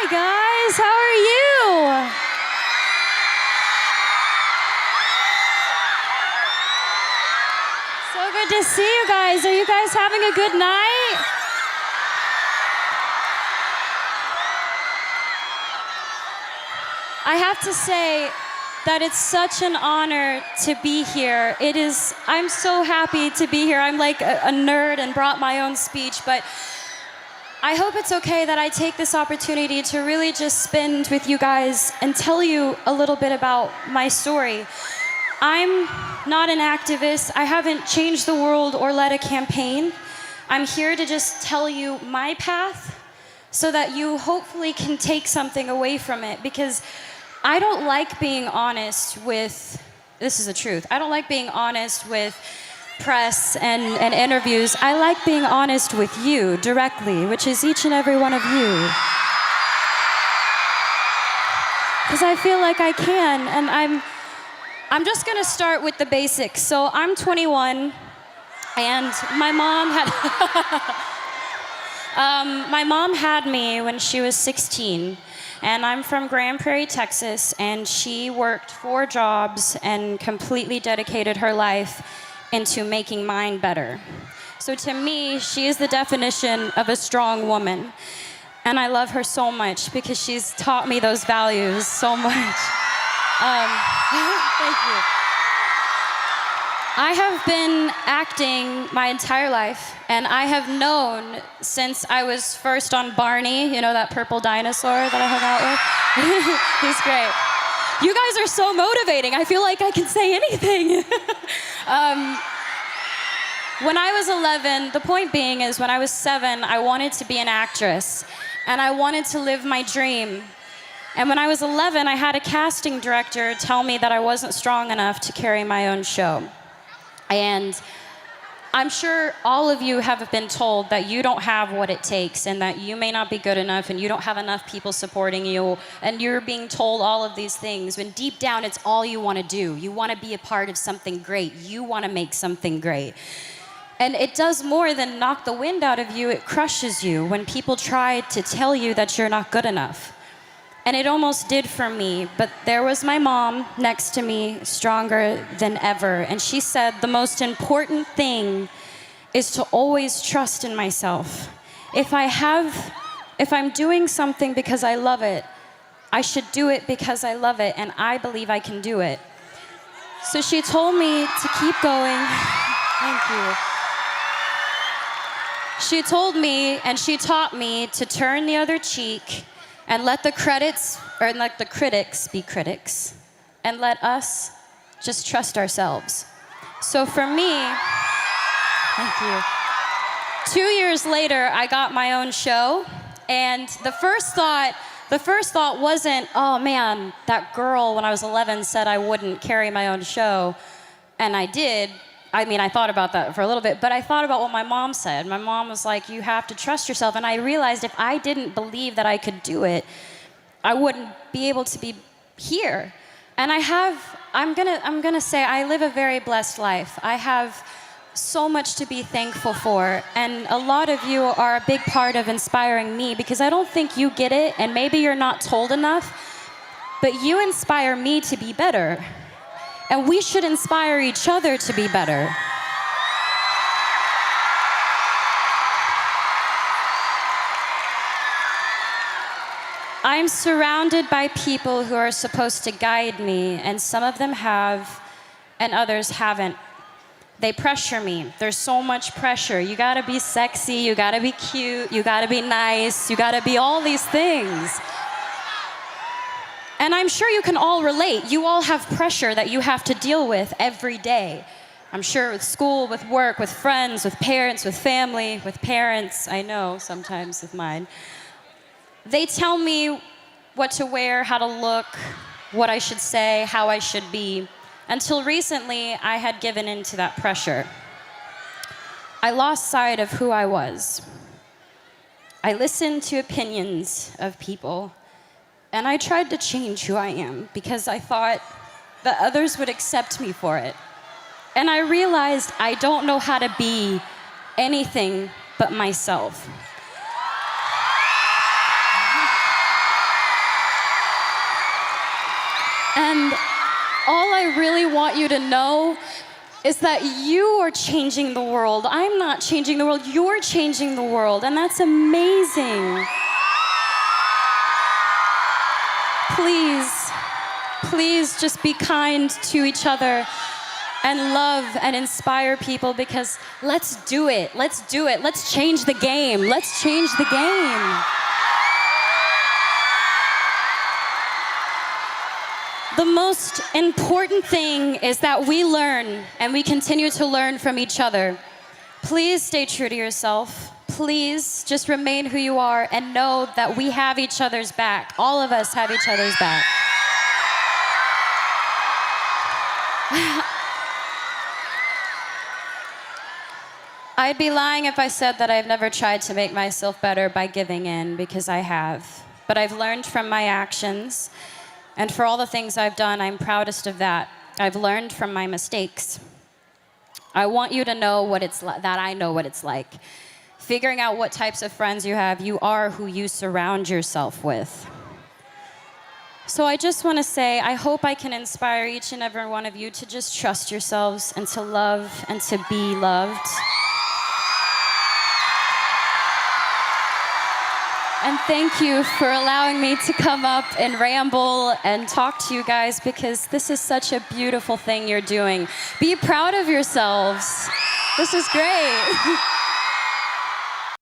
guys, how are you? So good to see you guys. Are you guys having a good night? I have to say that it's such an honor to be here. I'm so happy to be here. I'm like a nerd and brought my own speech, but I hope it's okay that I take this opportunity to really just spend with you guys and tell you a little bit about my story. I'm not an activist. I haven't changed the world or led a campaign. I'm here to just tell you my path so that you hopefully can take something away from it, because I don't like being honest with, this is the truth, I don't like being honest with press and interviews. I like being honest with you directly, which is each and every one of you. Because I feel like I can, and I'm just gonna start with the basics. So I'm 21, and my mom had me when she was 16. And I'm from Grand Prairie, Texas, and she worked 4 jobs and completely dedicated her life into making mine better. So to me, she is the definition of a strong woman. And I love her so much because she's taught me those values so much. Thank you. I have been acting my entire life, and I have known since I was first on Barney, you know, that purple dinosaur that I hung out with? He's great. You guys are so motivating. I feel like I can say anything. When I was 11, the point being is when I was 7, I wanted to be an actress, and I wanted to live my dream. And when I was 11, I had a casting director tell me that I wasn't strong enough to carry my own show. And I'm sure all of you have been told that you don't have what it takes and that you may not be good enough and you don't have enough people supporting you, and you're being told all of these things when deep down it's all you want to do. You want to be a part of something great. You want to make something great. And it does more than knock the wind out of you. It crushes you when people try to tell you that you're not good enough. And it almost did for me, but there was my mom next to me, stronger than ever. And she said, the most important thing is to always trust in myself. If I'm doing something because I love it, I should do it because I love it, and I believe I can do it. So she told me to keep going. Thank you. She told me, and she taught me to turn the other cheek and let the critics be critics, and let us just trust ourselves. So for me, thank you. 2 years later, I got my own show, and the first thought wasn't, oh man, that girl when I was 11 said I wouldn't carry my own show, and I did. I mean, I thought about that for a little bit, but I thought about what my mom said. My mom was like, you have to trust yourself. And I realized if I didn't believe that I could do it, I wouldn't be able to be here. And I'm gonna say I live a very blessed life. I have so much to be thankful for. And a lot of you are a big part of inspiring me, because I don't think you get it, and maybe you're not told enough, but you inspire me to be better. And we should inspire each other to be better. I'm surrounded by people who are supposed to guide me, and some of them have, and others haven't. They pressure me. There's so much pressure. You gotta be sexy, you gotta be cute, you gotta be nice, you gotta be all these things. And I'm sure you can all relate. You all have pressure that you have to deal with every day. I'm sure with school, with work, with friends, with parents, with family, with parents, I know sometimes with mine. They tell me what to wear, how to look, what I should say, how I should be. Until recently, I had given in to that pressure. I lost sight of who I was. I listened to opinions of people, and I tried to change who I am because I thought that others would accept me for it. And I realized I don't know how to be anything but myself. And all I really want you to know is that you are changing the world. I'm not changing the world, you're changing the world, and that's amazing. Please, please just be kind to each other and love and inspire people, because let's do it, let's do it. Let's change the game, let's change the game. The most important thing is that we learn and we continue to learn from each other. Please stay true to yourself. Please just remain who you are and know that we have each other's back. All of us have each other's back. I'd be lying if I said that I've never tried to make myself better by giving in, because I have. But I've learned from my actions. And for all the things I've done, I'm proudest of that. I've learned from my mistakes. I want you to know what it's that I know what it's like. Figuring out what types of friends you have, you are who you surround yourself with. So I just want to say, I hope I can inspire each and every one of you to just trust yourselves and to love and to be loved. And thank you for allowing me to come up and ramble and talk to you guys, because this is such a beautiful thing you're doing. Be proud of yourselves. This is great.